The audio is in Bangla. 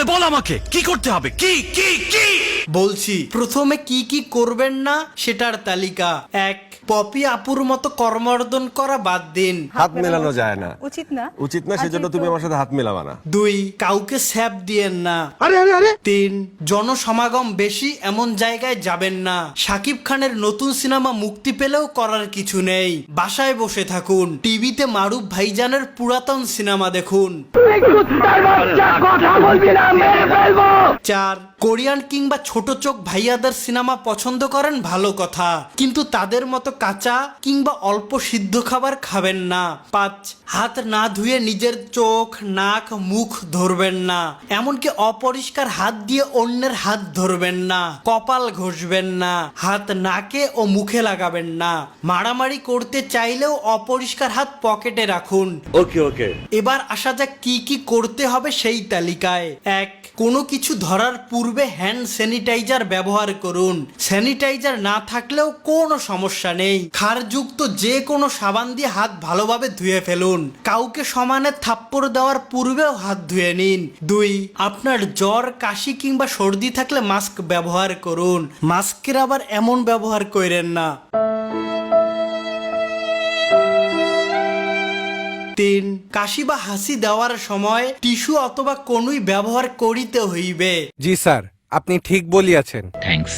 তাহলে বল আমাকে কি করতে হবে, কি কি কি? বলছি, প্রথমে কি কি করবেন না সেটার তালিকা। 1, পপি আপুর মতো কর্মর্দন করা বাদ দিন। হাত মেলানো যায় না, উচিত না। উচিত না, সেজন্য তুমি আমার সাথে হাত মেলাবা না। 2, কাউকে স্যাপ দিয়েন না। 3, জনসমাগম বেশি এমন জায়গায় যাবেন না। শাকিব খানের নতুন সিনেমা মুক্তি পেলেও করার কিছু নেই, বাসায় বসে থাকুন, টিভিতে মারুফ ভাইজানের পুরাতন সিনেমা দেখুন। 4, কোরিয়ান কিংবা ছোট চোখ ভাইয়াদের সিনেমা পছন্দ করেন ভালো কথা, কিন্তু তাদের মতো কাঁচা কিংবা অল্প সিদ্ধ খাবার খাবেন না। 5, হাত না ধুয়ে নিজের চোখ, নাক, মুখ ধরবেন না, এমনকি অপরিষ্কার হাত দিয়ে অন্যের হাত ধরবেন না, কপাল ঘষবেন না, হাত নাকে ও মুখে লাগাবেন না, মারামারি করতে চাইলেও অপরিষ্কার হাত পকেটে রাখুন। ওকে। এবার আসা যাক কি কি করতে হবে সেই তালিকায়। 1, কোনো কিছু ধরার পূর্বে হ্যান্ড স্যানিটাইজার ব্যবহার করুন। স্যানিটাইজার না থাকলেও কোনো সমস্যা নেই, ক্ষারযুক্ত যে কোনো সাবান দিয়ে হাত ভালোভাবে ধুয়ে ফেলুন। কাউকে সমানে থাপ্পড় দেওয়ার পূর্বেও হাত ধুয়ে নিন। 2, আপনার জ্বর, কাশি কিংবা সর্দি থাকলে মাস্ক ব্যবহার করুন, মাস্কের আবার এমন ব্যবহার করেন না। 3, কাশি বা হাসি দেওয়ার সময় টিস্যু অথবা কনুই ব্যবহার করিতে হইবে। জি স্যার, আপনি ঠিক বলিয়াছেন। থ্যাঙ্কস।